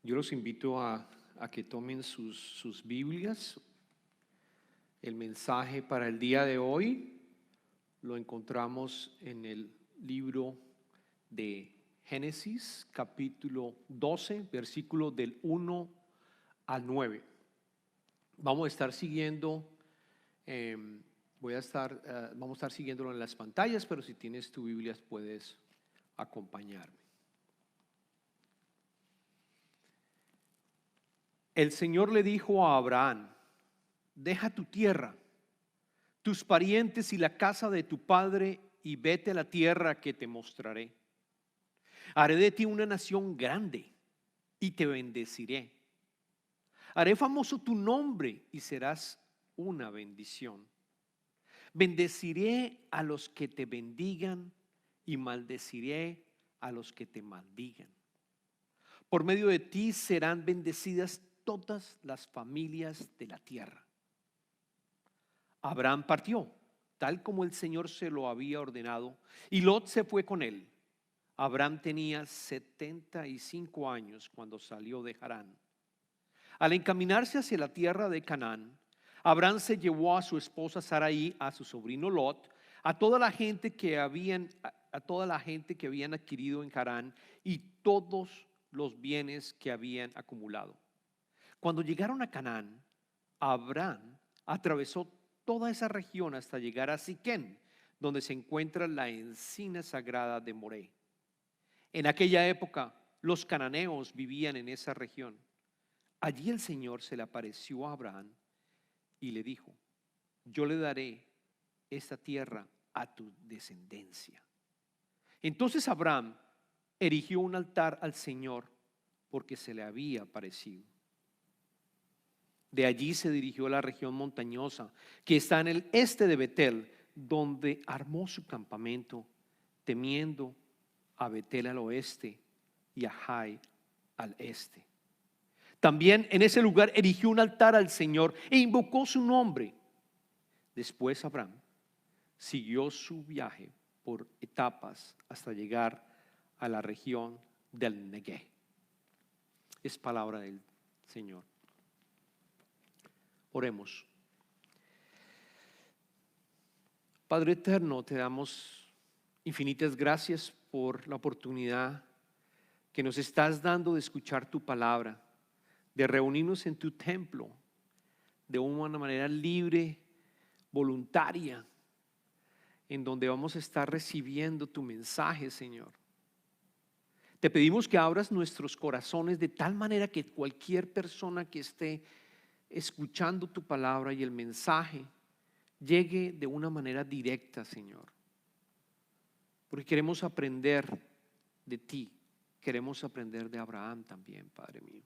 Yo los invito a que tomen sus Biblias. El mensaje para el día de hoy lo encontramos en el libro de Génesis, capítulo 12, versículo del 1 al 9. Vamos a estar siguiendo, vamos a estar siguiéndolo en las pantallas, pero si tienes tu Biblia puedes acompañarme. El Señor le dijo a Abraham: deja tu tierra, tus parientes y la casa de tu padre y vete a la tierra que te mostraré. Haré de ti una nación grande y te bendeciré. Haré famoso tu nombre y serás una bendición. Bendeciré a los que te bendigan y maldeciré a los que te maldigan. Por medio de ti serán bendecidas todas las familias de la tierra. Abraham partió, tal como el Señor se lo había ordenado, y Lot se fue con él. Abraham tenía 75 años cuando salió de Harán. Al encaminarse hacia la tierra de Canaán, Abraham se llevó a su esposa Sarai, a su sobrino Lot, a toda la gente que habían adquirido en Harán y todos los bienes que habían acumulado. Cuando llegaron a Canaán, Abraham atravesó toda esa región hasta llegar a Siquén, donde se encuentra la encina sagrada de Moré. En aquella época, los cananeos vivían en esa región. Allí el Señor se le apareció a Abraham y le dijo: yo le daré esta tierra a tu descendencia. Entonces Abraham erigió un altar al Señor porque se le había aparecido. De allí se dirigió a la región montañosa que está en el este de Betel, donde armó su campamento, temiendo a Betel al oeste y a Jai al este. También en ese lugar erigió un altar al Señor e invocó su nombre. Después Abraham siguió su viaje por etapas hasta llegar a la región del Negev. Es palabra del Señor. Oremos. Padre eterno, te damos infinitas gracias por la oportunidad que nos estás dando de escuchar tu palabra, de reunirnos en tu templo de una manera libre, voluntaria, en donde vamos a estar recibiendo tu mensaje, Señor. Te pedimos que abras nuestros corazones de tal manera que cualquier persona que esté escuchando tu palabra y el mensaje llegue de una manera directa, Señor. Porque queremos aprender de ti, queremos aprender de Abraham también, Padre mío.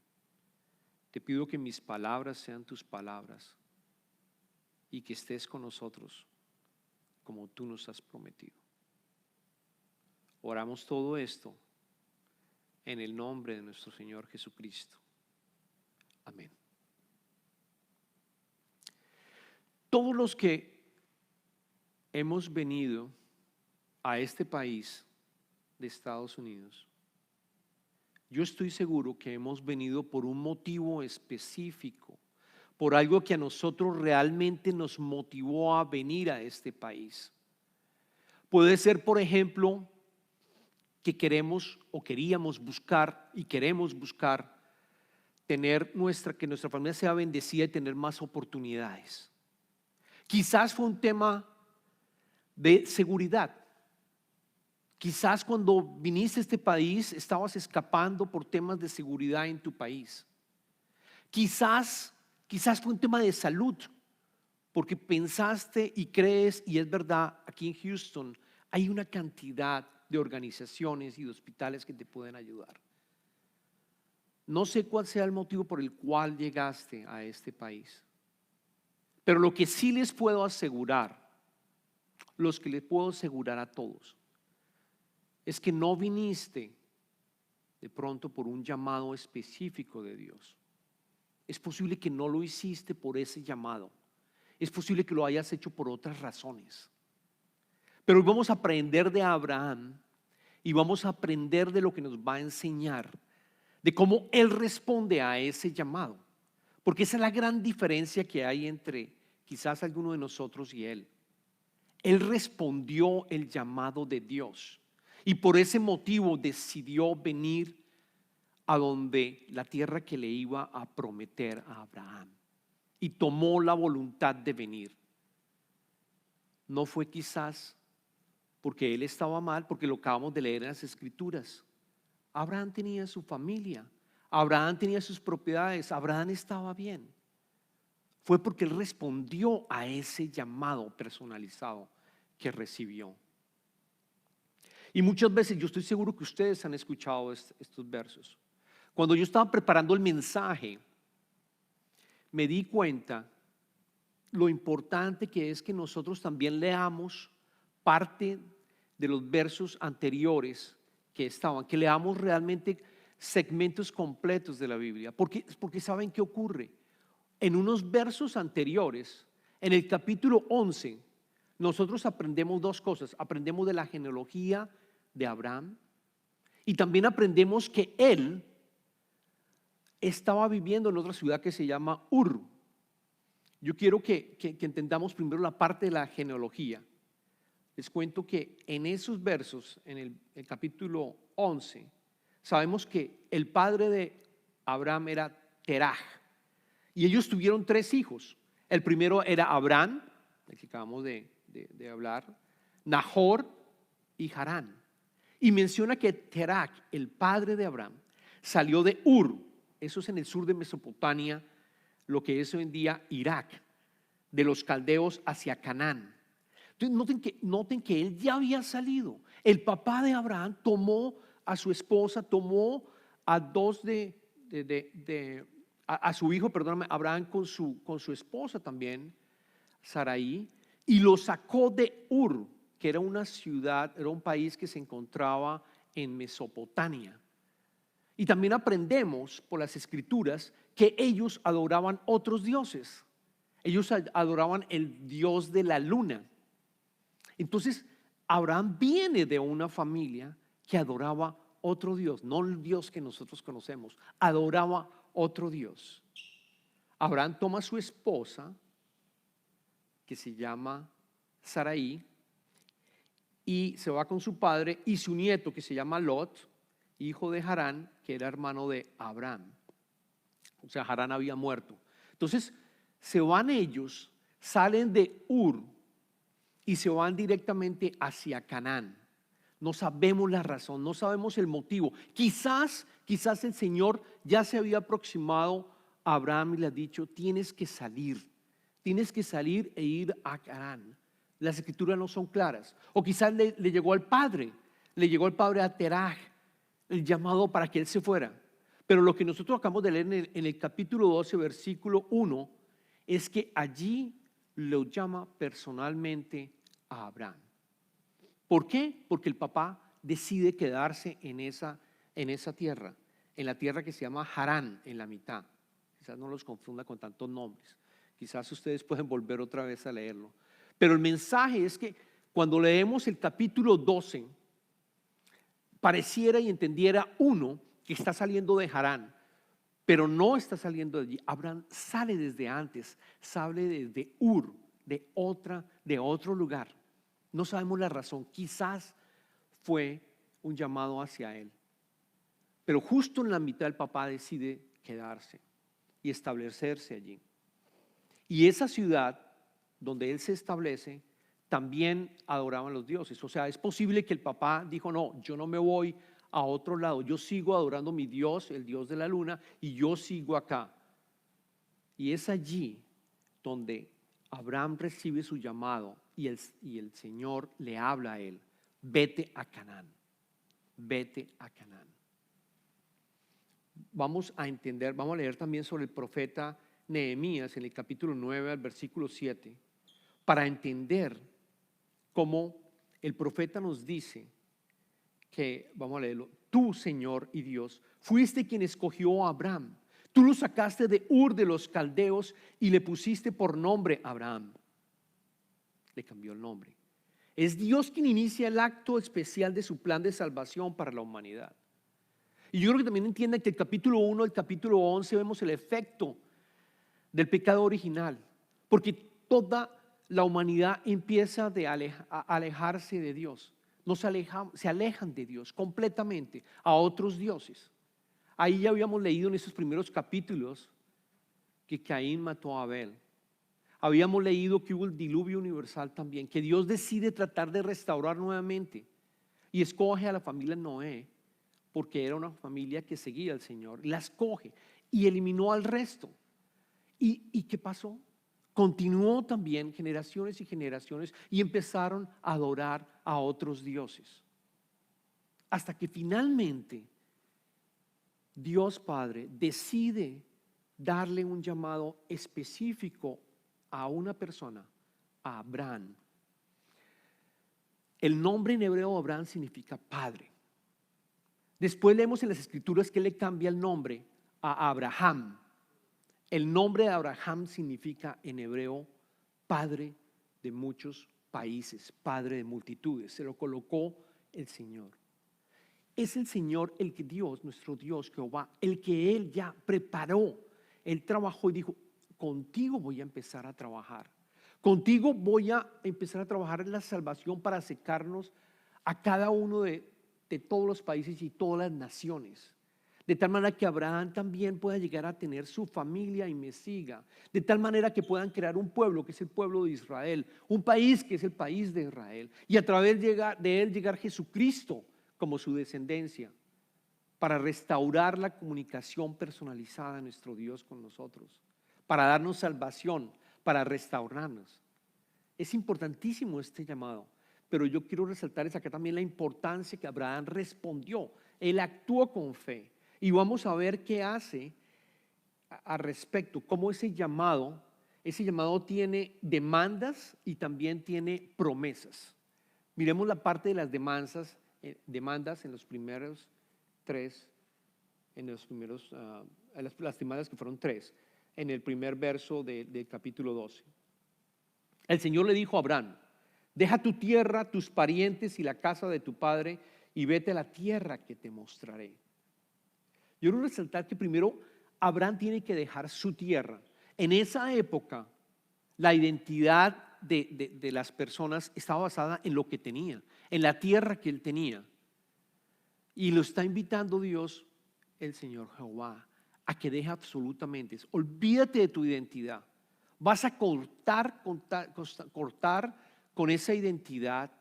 Te pido que mis palabras sean tus palabras y que estés con nosotros como tú nos has prometido. Oramos todo esto en el nombre de nuestro Señor Jesucristo. Amén. Todos los que hemos venido a este país de Estados Unidos, yo estoy seguro que hemos venido por un motivo específico, por algo que a nosotros realmente nos motivó a venir a este país. Puede ser, por ejemplo, que queremos o queríamos buscar y queremos buscar que nuestra familia sea bendecida y tener más oportunidades. Quizás fue un tema de seguridad. Quizás cuando viniste a este país estabas escapando por temas de seguridad en tu país. Quizás fue un tema de salud, porque pensaste y crees, y es verdad, aquí en Houston hay una cantidad de organizaciones y de hospitales que te pueden ayudar. No sé cuál sea el motivo por el cual llegaste a este país, pero lo que sí les puedo asegurar, los que les puedo asegurar a todos, es que no viniste de pronto por un llamado específico de Dios. Es posible que no lo hiciste por ese llamado. Es posible que lo hayas hecho por otras razones. Pero hoy vamos a aprender de Abraham y vamos a aprender de lo que nos va a enseñar, de cómo Él responde a ese llamado. Porque esa es la gran diferencia que hay entre quizás alguno de nosotros y Él. Él respondió el llamado de Dios y por ese motivo decidió venir a donde la tierra que le iba a prometer a Abraham, y tomó la voluntad de venir. No fue quizás porque él estaba mal, porque lo acabamos de leer en las Escrituras. Abraham tenía su familia, Abraham tenía sus propiedades, Abraham estaba bien. Fue porque él respondió a ese llamado personalizado que recibió. Y muchas veces, yo estoy seguro que ustedes han escuchado estos versos. Cuando yo estaba preparando el mensaje, me di cuenta lo importante que es que nosotros también leamos parte de los versos anteriores que estaban, que leamos realmente segmentos completos de la Biblia. Porque ¿saben qué ocurre? En unos versos anteriores, en el capítulo 11, nosotros aprendemos dos cosas. Aprendemos de la genealogía de Abraham y también aprendemos que él estaba viviendo en otra ciudad que se llama Ur. Yo quiero que entendamos primero la parte de la genealogía. Les cuento que en esos versos, en el capítulo 11, sabemos que el padre de Abraham era Teraj, y ellos tuvieron 3 hijos. El primero era Abraham, del que acabamos de hablar, Nahor y Harán. Y menciona que Teraj, el padre de Abraham, salió de Ur, eso es en el sur de Mesopotamia, lo que es hoy en día Irak, de los caldeos hacia Canaán. Entonces noten que él ya había salido. El papá de Abraham tomó a su esposa, tomó a a su hijo, perdóname, Abraham con su esposa también, Sarai, y lo sacó de Ur, que era una ciudad, era un país que se encontraba en Mesopotamia. Y también aprendemos por las Escrituras que ellos adoraban otros dioses. Ellos adoraban el dios de la luna. Entonces, Abraham viene de una familia que adoraba otro dios, no el dios que nosotros conocemos, adoraba otro dios. Abraham toma a su esposa, que se llama Sarai, y se va con su padre y su nieto, que se llama Lot, hijo de Harán, que era hermano de Abraham. O sea, Harán había muerto. Entonces, se van ellos, salen de Ur y se van directamente hacia Canaán. No sabemos la razón, no sabemos el motivo. Quizás el Señor ya se había aproximado a Abraham y le ha dicho: tienes que salir e ir a Canaán. Las Escrituras no son claras. O quizás le llegó al padre a Teraj el llamado para que él se fuera. Pero lo que nosotros acabamos de leer en el capítulo 12, versículo 1, es que allí lo llama personalmente a Abraham. ¿Por qué? Porque el papá decide quedarse en esa tierra, en la tierra que se llama Harán, en la mitad. Quizás no los confunda con tantos nombres. Quizás ustedes pueden volver otra vez a leerlo. Pero el mensaje es que cuando leemos el capítulo 12, pareciera y entendiera uno que está saliendo de Harán, pero no está saliendo de allí. Abraham sale desde antes, sale desde Ur, de otro lugar. No sabemos la razón, quizás fue un llamado hacia él. Pero justo en la mitad el papá decide quedarse y establecerse allí. Y esa ciudad donde él se establece también adoraban los dioses. O sea, es posible que el papá dijo: no, yo no me voy a otro lado, yo sigo adorando mi Dios, el Dios de la luna, y yo sigo acá. Y es allí donde Abraham recibe su llamado y el Señor le habla a él: vete a Canaán, vete a Canaán. Vamos a leer también sobre el profeta Nehemías en el capítulo 9 al versículo 7, para entender cómo el profeta nos dice que, vamos a leerlo: tú, Señor y Dios, fuiste quien escogió a Abraham. Tú lo sacaste de Ur de los caldeos y le pusiste por nombre Abraham. Le cambió el nombre. Es Dios quien inicia el acto especial de su plan de salvación para la humanidad. Y yo creo que también entiendan que el capítulo 1, el capítulo 11 vemos el efecto del pecado original, porque toda la humanidad empieza a alejarse de Dios, se alejan de Dios completamente a otros dioses. Ahí ya habíamos leído en esos primeros capítulos que Caín mató a Abel. Habíamos leído que hubo el diluvio universal también, que Dios decide tratar de restaurar nuevamente y escoge a la familia Noé, porque era una familia que seguía al Señor, la escoge y eliminó al resto. ¿Y qué pasó? Continuó también generaciones y generaciones y empezaron a adorar a otros dioses. Hasta que finalmente Dios Padre decide darle un llamado específico a una persona, a Abraham. El nombre en hebreo Abraham significa padre. Después leemos en las escrituras que le cambia el nombre a Abraham. El nombre de Abraham significa en hebreo padre de muchos países, padre de multitudes. Se lo colocó el Señor. Es el Señor el que Dios, nuestro Dios Jehová, el que Él ya preparó. Él trabajó y dijo, contigo voy a empezar a trabajar. Contigo voy a empezar a trabajar en la salvación para acercarnos a cada uno de todos los países y todas las naciones. De tal manera que Abraham también pueda llegar a tener su familia y me siga. De tal manera que puedan crear un pueblo que es el pueblo de Israel, un país que es el país de Israel. Y a través de él llegar Jesucristo como su descendencia, para restaurar la comunicación personalizada de nuestro Dios con nosotros, para darnos salvación, para restaurarnos. Es importantísimo este llamado, pero yo quiero resaltar acá también la importancia que Abraham respondió. Él actuó con fe y vamos a ver qué hace al respecto, cómo ese llamado tiene demandas y también tiene promesas. Miremos la parte de las demandas en los primeros tres, las demandas que fueron tres, en el primer verso del capítulo 12. El Señor le dijo a Abraham, deja tu tierra, tus parientes y la casa de tu padre y vete a la tierra que te mostraré. Yo quiero resaltar que primero Abraham tiene que dejar su tierra. En esa época, la identidad de las personas estaba basada en lo que tenía, en la tierra que él tenía. Y lo está invitando Dios, el Señor Jehová, a que deje absolutamente eso. Olvídate de tu identidad. Vas a cortar con esa identidad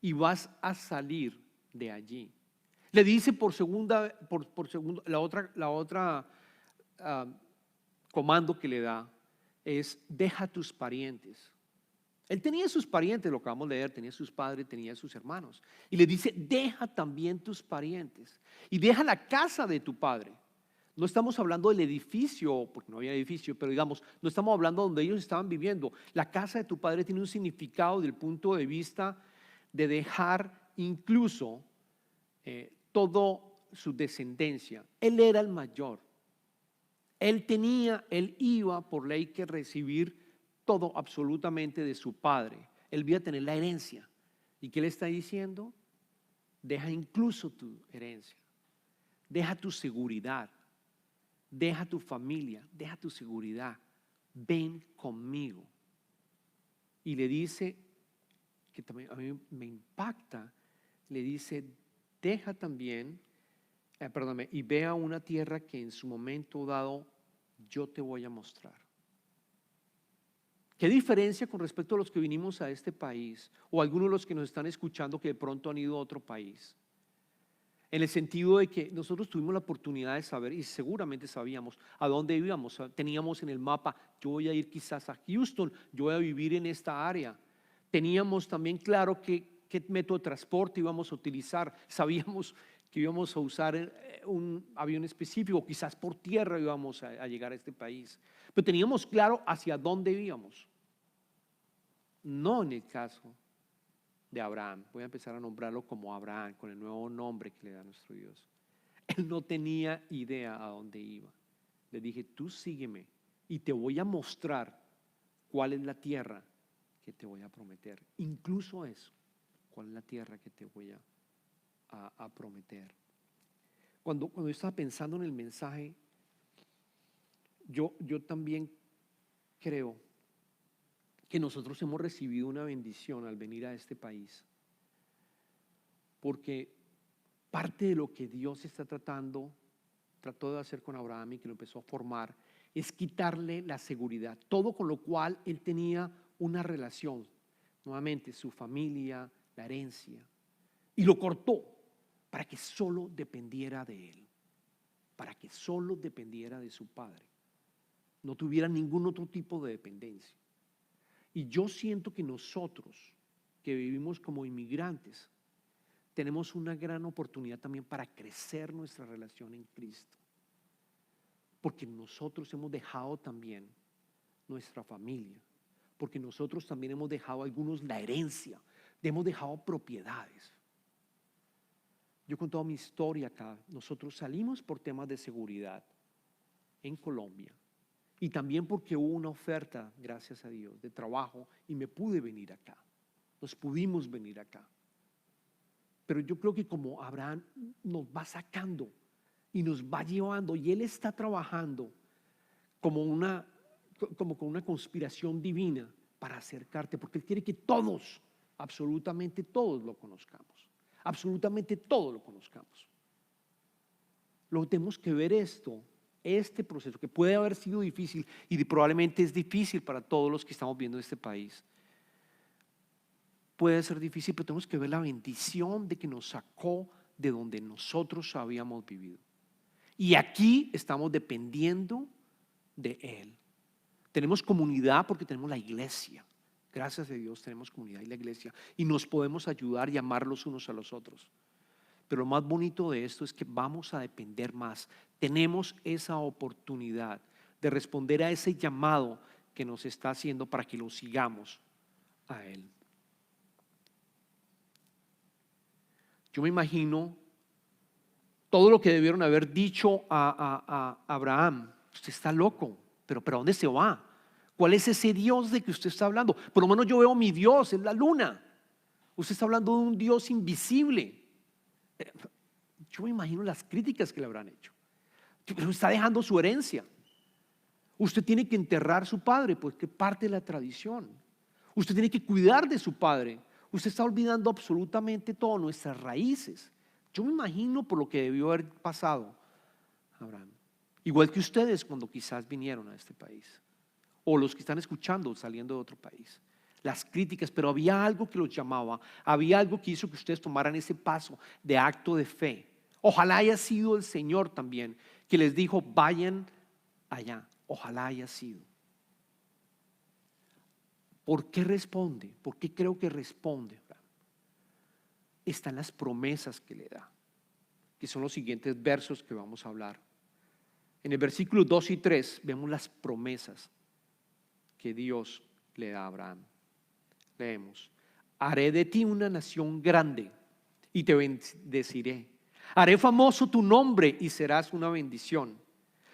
y vas a salir de allí. Le dice por segundo, la otra comando que le da es deja tus parientes. Él tenía sus parientes, lo acabamos de leer, tenía sus padres, tenía sus hermanos. Y le dice, deja también tus parientes y deja la casa de tu padre. No estamos hablando del edificio, porque no había edificio, pero digamos, no estamos hablando donde ellos estaban viviendo. La casa de tu padre tiene un significado desde el punto de vista de dejar incluso toda su descendencia. Él era el mayor. Él iba por ley que recibir todo absolutamente de su padre. Él iba a tener la herencia. ¿Y qué le está diciendo? Deja incluso tu herencia. Deja tu seguridad. Deja tu familia. Deja tu seguridad. Ven conmigo. Y le dice, que también a mí me impacta, le dice, deja también, y ve a una tierra que en su momento dado yo te voy a mostrar. ¿Qué diferencia con respecto a los que vinimos a este país o algunos de los que nos están escuchando que de pronto han ido a otro país? En el sentido de que nosotros tuvimos la oportunidad de saber y seguramente sabíamos a dónde íbamos. Teníamos en el mapa, yo voy a ir quizás a Houston, yo voy a vivir en esta área. Teníamos también claro qué método de transporte íbamos a utilizar. Sabíamos que íbamos a usar un avión específico, quizás por tierra íbamos a llegar a este país. Pero teníamos claro hacia dónde íbamos. No en el caso de Abraham. Voy a empezar a nombrarlo como Abraham, con el nuevo nombre que le da nuestro Dios. Él no tenía idea a dónde iba. Le dije, tú sígueme y te voy a mostrar cuál es la tierra que te voy a prometer. Incluso eso, cuál es la tierra que te voy a prometer. cuando yo estaba pensando en el mensaje, yo también creo que nosotros hemos recibido una bendición al venir a este país, porque parte de lo que Dios trató de hacer con Abraham y que lo empezó a formar, es quitarle la seguridad, todo con lo cual él tenía una relación, nuevamente su familia, la herencia, y lo cortó para que solo dependiera de él, para que solo dependiera de su padre, no tuviera ningún otro tipo de dependencia. Y yo siento que nosotros que vivimos como inmigrantes tenemos una gran oportunidad también para crecer nuestra relación en Cristo, porque nosotros hemos dejado también nuestra familia, porque nosotros también hemos dejado algunos la herencia, hemos dejado propiedades. Yo con toda mi historia acá, nosotros salimos por temas de seguridad en Colombia y también porque hubo una oferta, gracias a Dios, de trabajo y me pude venir acá, nos pudimos venir acá. Pero yo creo que como Abraham nos va sacando y nos va llevando, y Él está trabajando como con una conspiración divina para acercarte, porque Él quiere que todos, absolutamente todos lo conozcamos, absolutamente todos lo conozcamos. Lo tenemos que ver este proceso, que puede haber sido difícil y probablemente es difícil para todos los que estamos viendo este país. Puede ser difícil, pero tenemos que ver la bendición de que nos sacó de donde nosotros habíamos vivido. Y aquí estamos dependiendo de Él. Tenemos comunidad porque tenemos la iglesia. Gracias a Dios tenemos comunidad y la iglesia. Y nos podemos ayudar y amar los unos a los otros. Pero lo más bonito de esto es que vamos a depender más. Tenemos esa oportunidad de responder a ese llamado que nos está haciendo para que lo sigamos a Él. Yo me imagino todo lo que debieron haber dicho a Abraham. Usted está loco, pero ¿para dónde se va? ¿Cuál es ese Dios de que usted está hablando? Por lo menos yo veo mi Dios, es la luna. Usted está hablando de un Dios invisible. Yo me imagino las críticas que le habrán hecho. Pero está dejando su herencia. Usted tiene que enterrar a su padre, pues que parte de la tradición. Usted tiene que cuidar de su padre. Usted está olvidando absolutamente todo, nuestras raíces. Yo me imagino por lo que debió haber pasado Abraham. Igual que ustedes cuando quizás vinieron a este país. O los que están escuchando saliendo de otro país. Las críticas, pero había algo que los llamaba. Había algo que hizo que ustedes tomaran ese paso de acto de fe. Ojalá haya sido el Señor también que les dijo, vayan allá. Ojalá haya sido. ¿Por qué responde? ¿Por qué creo que responde? Están las promesas que le da, que son los siguientes versos que vamos a hablar. En el versículo 2 y 3 vemos las promesas que Dios le da a Abraham. Leemos: haré de ti una nación grande y te bendeciré. Haré famoso tu nombre y serás una bendición.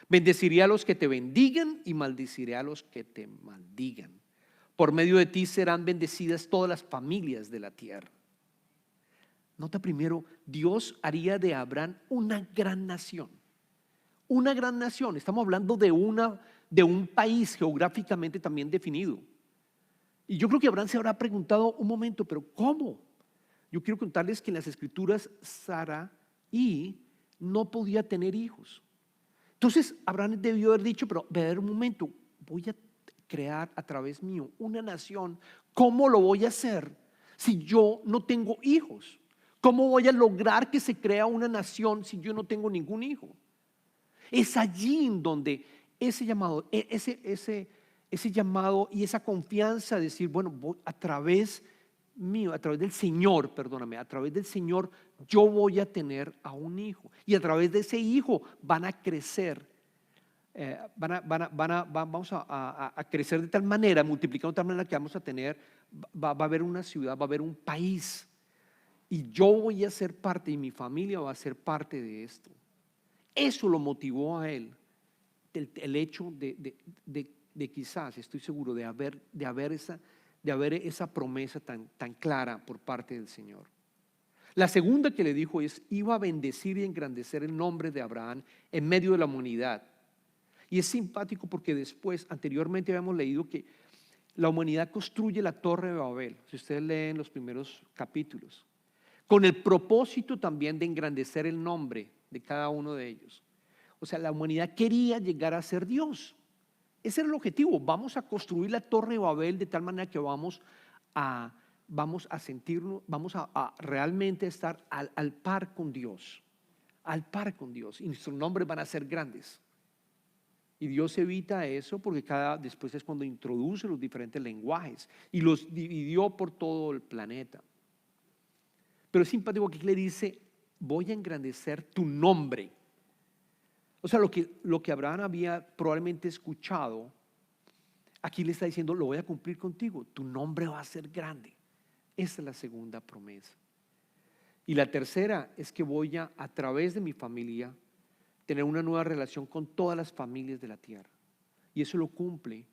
Bendeciré a los que te bendigan y maldeciré a los que te maldigan. Por medio de ti serán bendecidas todas las familias de la tierra. Nota primero, Dios haría de Abraham una gran nación. Una gran nación. Estamos hablando de un país geográficamente también definido. Y yo creo que Abraham se habrá preguntado un momento, pero ¿cómo? Yo quiero contarles que en las escrituras Sarai no podía tener hijos. Entonces Abraham debió haber dicho, pero a ver un momento, voy a crear a través mío una nación. ¿Cómo lo voy a hacer si yo no tengo hijos? ¿Cómo voy a lograr que se crea una nación si yo no tengo ningún hijo? Es allí en donde ese llamado, ese llamado y esa confianza de decir, bueno, voy a través mío, a través del Señor, perdóname, a través del Señor yo voy a tener a un hijo y a través de ese hijo van a crecer, vamos a crecer de tal manera, multiplicando de tal manera que vamos a tener, va a haber una ciudad, va a haber un país y yo voy a ser parte y mi familia va a ser parte de esto. Eso lo motivó a él, el hecho de quizás, estoy seguro, de haber esa promesa tan clara por parte del Señor. La segunda que le dijo es, iba a bendecir y engrandecer el nombre de Abraham en medio de la humanidad. Y es simpático porque después, anteriormente habíamos leído que la humanidad construye la Torre de Babel, si ustedes leen los primeros capítulos, con el propósito también de engrandecer el nombre de cada uno de ellos. O sea, la humanidad quería llegar a ser Dios. Ese era el objetivo. Vamos a construir la Torre de Babel de tal manera que vamos a sentirnos, a realmente estar al par con Dios, al par con Dios. Y nuestros nombres van a ser grandes. Y Dios evita eso porque después es cuando introduce los diferentes lenguajes y los dividió por todo el planeta. Pero es simpático que le dice, voy a engrandecer tu nombre. O sea, lo que Abraham había probablemente escuchado, aquí le está diciendo, lo voy a cumplir contigo, tu nombre va a ser grande. Esa es la segunda promesa. Y la tercera es que voy a través de mi familia, tener una nueva relación con todas las familias de la tierra. Y eso lo cumple.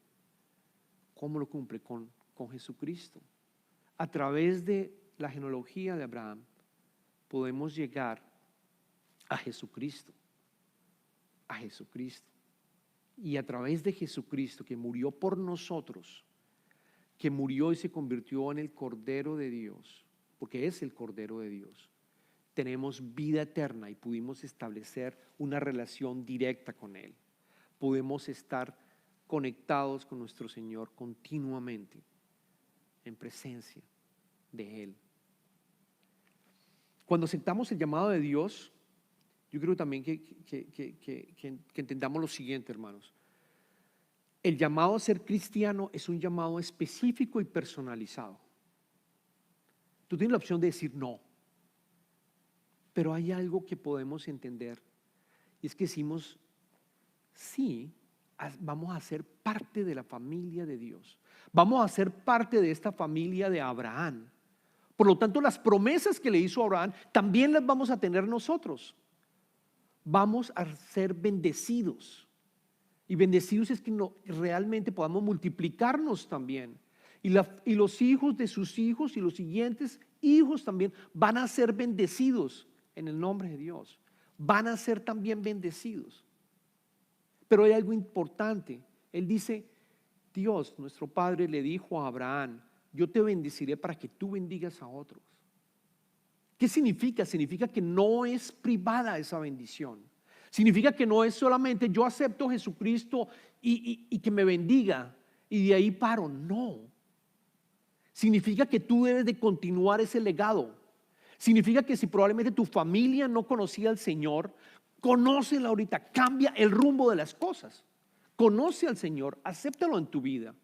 ¿Cómo lo cumple? Con Jesucristo. A través de la genealogía de Abraham podemos llegar a Jesucristo. A Jesucristo. Y a través de Jesucristo, que murió por nosotros, que murió y se convirtió en el Cordero de Dios, porque es el Cordero de Dios, tenemos vida eterna y pudimos establecer una relación directa con Él. Podemos estar conectados con nuestro Señor continuamente, en presencia de Él. Cuando aceptamos el llamado de Dios, yo creo también que entendamos lo siguiente, hermanos. El llamado a ser cristiano es un llamado específico y personalizado. Tú tienes la opción de decir no. Pero hay algo que podemos entender, y es que decimos, sí, vamos a ser parte de la familia de Dios. Vamos a ser parte de esta familia de Abraham. Por lo tanto, las promesas que le hizo Abraham, también las vamos a tener nosotros. Vamos a ser bendecidos. Y bendecidos es que realmente podamos multiplicarnos también. Y los hijos de sus hijos y los siguientes hijos también van a ser bendecidos. En el nombre de Dios, van a ser también bendecidos. Pero hay algo importante. Él dice, Dios, nuestro Padre, le dijo a Abraham, yo te bendeciré para que tú bendigas a otros. ¿Qué significa? Significa que no es privada esa bendición. Significa que no es solamente yo acepto a Jesucristo y que me bendiga y de ahí paro. No. Significa que tú debes de continuar ese legado. Significa que si probablemente tu familia no conocía al Señor, conócela ahorita, cambia el rumbo de las cosas. Conoce al Señor, acéptalo en tu vida.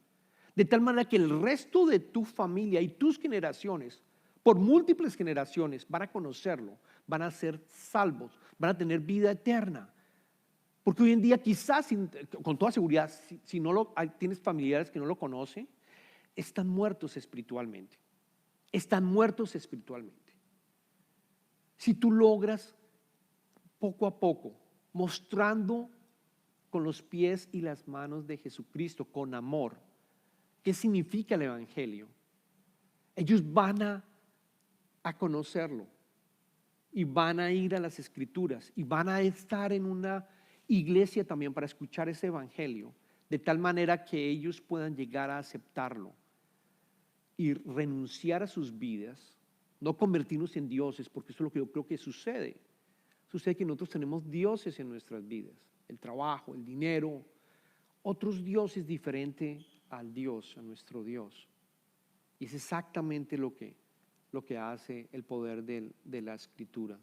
De tal manera que el resto de tu familia y tus generaciones, por múltiples generaciones, van a conocerlo, van a ser salvos, van a tener vida eterna. Porque hoy en día quizás, con toda seguridad, si no tienes familiares que no lo conocen, están muertos espiritualmente. Están muertos espiritualmente. Si tú logras poco a poco, mostrando con los pies y las manos de Jesucristo, con amor, ¿qué significa el Evangelio? Ellos van a conocerlo y van a ir a las Escrituras y van a estar en una iglesia también para escuchar ese Evangelio, de tal manera que ellos puedan llegar a aceptarlo y renunciar a sus vidas. No convertirnos en dioses, porque eso es lo que yo creo que sucede. Sucede que nosotros tenemos dioses en nuestras vidas. El trabajo, el dinero, otros dioses diferentes al Dios, a nuestro Dios. Y es exactamente lo que hace el poder de la Escritura.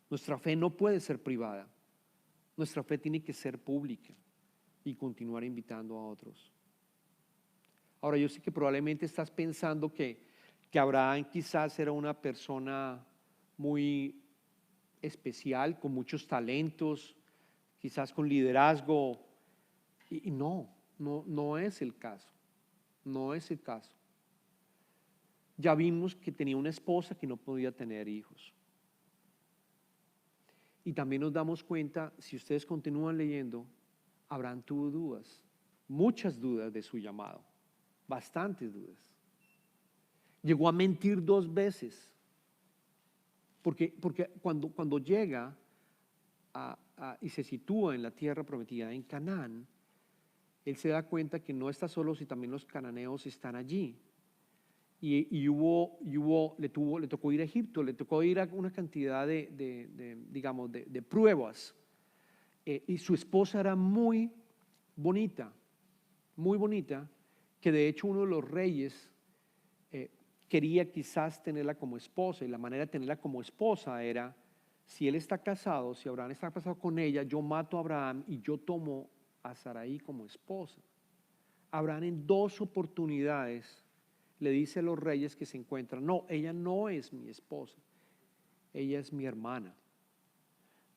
Nuestra fe no puede ser privada. Nuestra fe tiene que ser pública y continuar invitando a otros. Ahora, yo sé que probablemente estás pensando que Abraham quizás era una persona muy especial, con muchos talentos, quizás con liderazgo, y no es el caso, no es el caso. Ya vimos que tenía una esposa que no podía tener hijos. Y también nos damos cuenta, si ustedes continúan leyendo, Abraham tuvo dudas, muchas dudas de su llamado, bastantes dudas. Llegó a mentir 2 veces Porque cuando llega y se sitúa en la tierra prometida, en Canaán, él se da cuenta que no está solo, si también los cananeos están allí. Y le tocó ir a Egipto, le tocó ir a una cantidad de pruebas. Y su esposa era muy bonita, que de hecho uno de los reyes quería quizás tenerla como esposa, y la manera de tenerla como esposa era, si él está casado, si Abraham está casado con ella, yo mato a Abraham y yo tomo a Sarai como esposa. Abraham en 2 oportunidades le dice a los reyes que se encuentran, no, ella no es mi esposa, ella es mi hermana.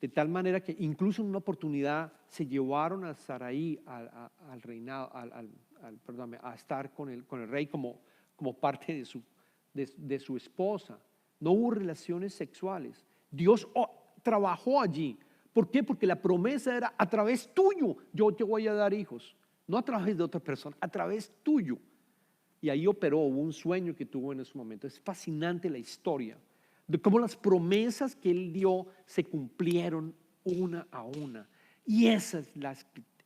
De tal manera que incluso en una oportunidad se llevaron a Sarai al reinado, perdóname, a estar con el rey como parte de su esposa. No hubo relaciones sexuales. Dios trabajó allí. ¿Por qué? Porque la promesa era, a través tuyo yo te voy a dar hijos. No a través de otra persona, a través tuyo. Y ahí operó, hubo un sueño que tuvo en ese momento. Es fascinante la historia de cómo las promesas que él dio se cumplieron una a una. Y ese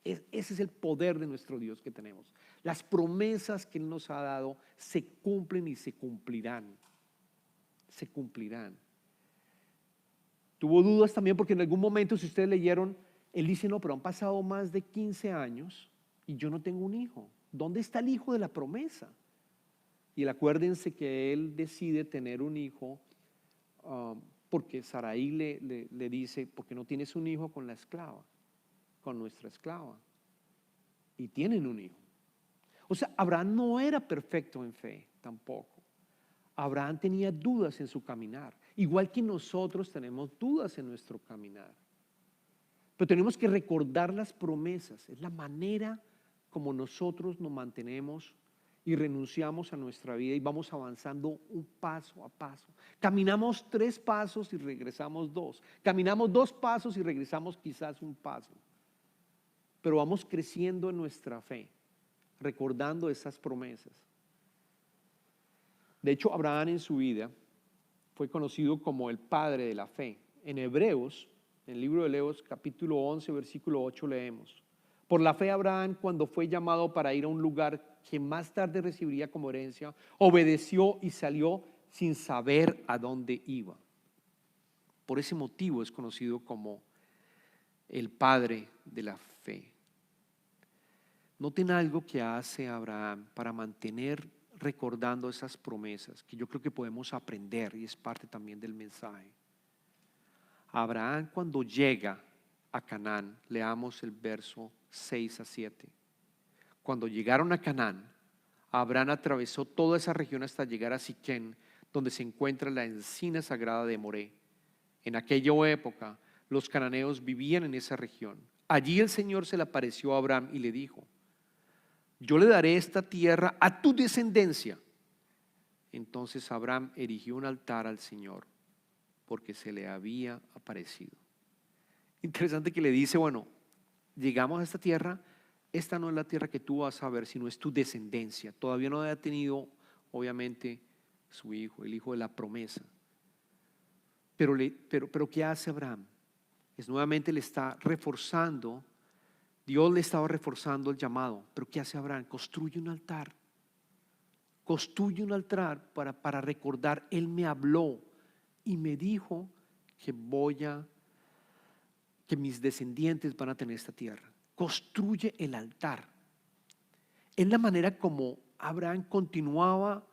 es el poder de nuestro Dios que tenemos. Las promesas que él nos ha dado se cumplen y se cumplirán. Se cumplirán. Tuvo dudas también porque en algún momento, si ustedes leyeron, él dice, no, pero han pasado más de 15 años y yo no tengo un hijo. ¿Dónde está el hijo de la promesa? Y acuérdense que él decide tener un hijo porque Sarai le dice, porque no tienes un hijo con la esclava, con nuestra esclava. Y tienen un hijo. O sea, Abraham no era perfecto en fe tampoco. Abraham tenía dudas en su caminar, igual que nosotros tenemos dudas en nuestro caminar. Pero tenemos que recordar las promesas, es la manera como nosotros nos mantenemos y renunciamos a nuestra vida y vamos avanzando un paso a paso. Caminamos 3 pasos y regresamos 2. Caminamos 2 pasos y regresamos quizás 1 paso. Pero vamos creciendo en nuestra fe, recordando esas promesas. De hecho, Abraham en su vida fue conocido como el padre de la fe. En Hebreos, en el libro de Hebreos capítulo 11, versículo 8 leemos: por la fe Abraham, cuando fue llamado para ir a un lugar que más tarde recibiría como herencia, obedeció y salió sin saber a dónde iba. Por ese motivo es conocido como el padre de la fe. Noten algo que hace Abraham para mantener recordando esas promesas, que yo creo que podemos aprender y es parte también del mensaje. Abraham, cuando llega a Canaán, leamos el verso 6 a 7. Cuando llegaron a Canaán, Abraham atravesó toda esa región hasta llegar a Siquén, donde se encuentra la encina sagrada de Moré. En aquella época, los cananeos vivían en esa región. Allí el Señor se le apareció a Abraham y le dijo: yo le daré esta tierra a tu descendencia. Entonces Abraham erigió un altar al Señor, porque se le había aparecido. Interesante que le dice, bueno, llegamos a esta tierra, esta no es la tierra que tú vas a ver, sino es tu descendencia. Todavía no había tenido, obviamente, su hijo, el hijo de la promesa. Pero ¿qué hace Abraham? Es nuevamente le está reforzando, Dios le estaba reforzando el llamado. Pero ¿qué hace Abraham? Construye un altar. Construye un altar para recordar, Él me habló y me dijo que que mis descendientes van a tener esta tierra. Construye el altar. Es la manera como Abraham continuaba,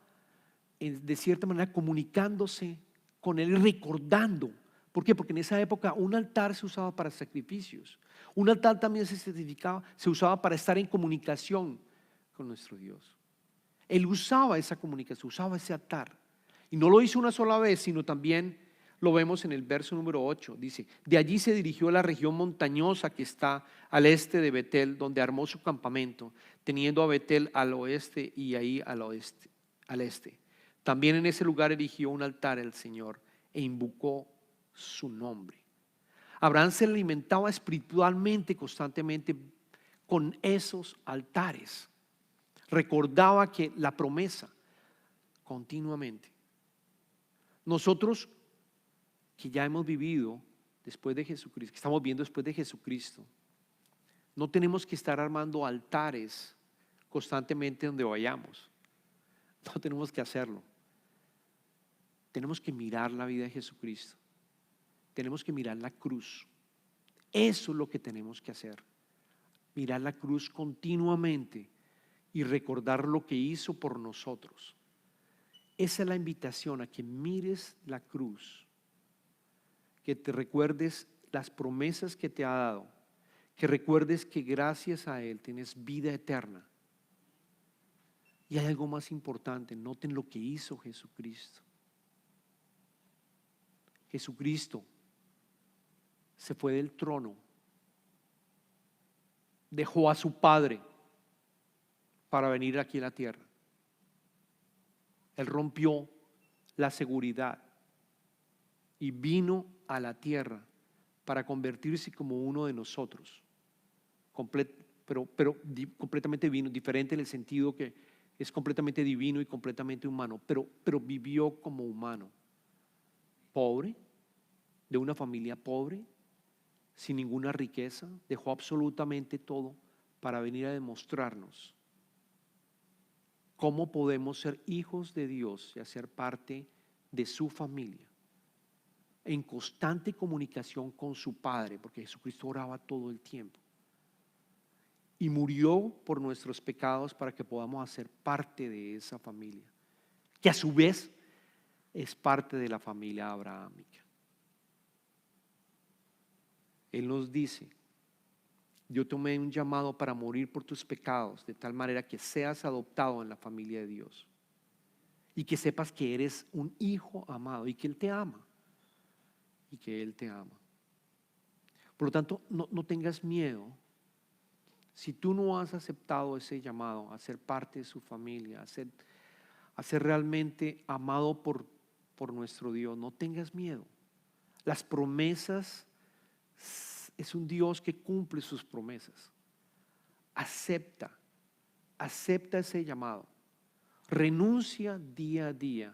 de cierta manera, comunicándose con él, recordando. ¿Por qué? Porque en esa época un altar se usaba para sacrificios. Un altar también se usaba para estar en comunicación con nuestro Dios. Él usaba esa comunicación, usaba ese altar. Y no lo hizo una sola vez, sino también lo vemos en el verso número 8. Dice: de allí se dirigió a la región montañosa que está al este de Betel, donde armó su campamento, teniendo a Betel al oeste y ahí al este. También en ese lugar erigió un altar al Señor e invocó su nombre. Abraham se alimentaba espiritualmente constantemente con esos altares. Recordaba que la promesa continuamente. Nosotros que ya hemos vivido después de Jesucristo, que estamos viendo después de Jesucristo, no tenemos que estar armando altares constantemente donde vayamos. No tenemos que hacerlo. Tenemos que mirar la vida de Jesucristo. Tenemos que mirar la cruz. Eso es lo que tenemos que hacer. Mirar la cruz continuamente y recordar lo que hizo por nosotros. Esa es la invitación, a que mires la cruz, que te recuerdes las promesas que te ha dado, que recuerdes que gracias a Él tienes vida eterna. Y hay algo más importante, noten lo que hizo Jesucristo. Jesucristo se fue del trono, dejó a su Padre para venir aquí a la tierra. Él rompió la seguridad y vino a la tierra para convertirse como uno de nosotros, completamente divino, diferente en el sentido que es completamente divino y completamente humano, pero vivió como humano, pobre, de una familia pobre, sin ninguna riqueza, dejó absolutamente todo para venir a demostrarnos cómo podemos ser hijos de Dios y hacer parte de su familia, en constante comunicación con su Padre, porque Jesucristo oraba todo el tiempo. Y murió por nuestros pecados para que podamos hacer parte de esa familia, que a su vez es parte de la familia abrahámica. Él nos dice: yo tomé un llamado para morir por tus pecados, de tal manera que seas adoptado en la familia de Dios y que sepas que eres un hijo amado y que Él te ama. Y que Él te ama. Por lo tanto, no tengas miedo. Si tú no has aceptado ese llamado a ser parte de su familia, a ser realmente amado por nuestro Dios, no tengas miedo. Las promesas, es un Dios que cumple sus promesas. Acepta ese llamado. Renuncia día a día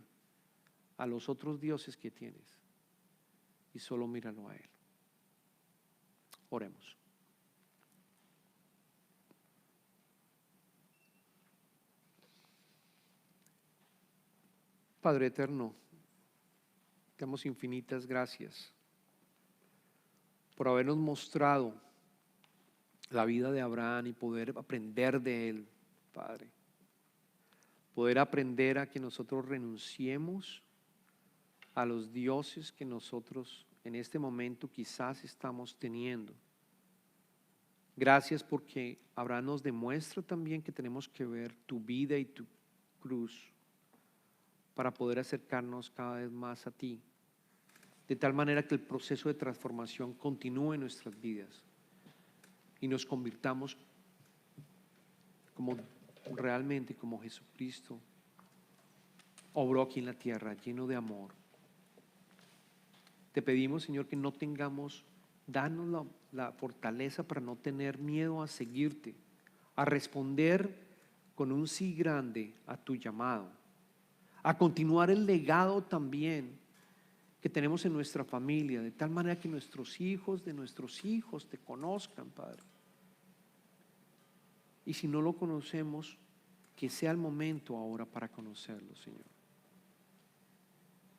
a los otros dioses que tienes y solo míralo a Él. Oremos. Padre eterno, te damos infinitas gracias por habernos mostrado la vida de Abraham y poder aprender de él, Padre. Poder aprender a que nosotros renunciemos a los dioses que nosotros en este momento quizás estamos teniendo. Gracias porque Abraham nos demuestra también que tenemos que ver tu vida y tu cruz para poder acercarnos cada vez más a ti, de tal manera que el proceso de transformación continúe en nuestras vidas y nos convirtamos como realmente como Jesucristo obró aquí en la tierra, lleno de amor. Te pedimos, Señor, que no tengamos, danos la fortaleza para no tener miedo a seguirte, a responder con un sí grande a tu llamado, a continuar el legado también que tenemos en nuestra familia, de tal manera que nuestros hijos de nuestros hijos te conozcan, Padre. Y si no lo conocemos, que sea el momento ahora para conocerlo, Señor.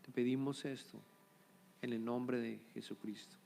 Te pedimos esto en el nombre de Jesucristo.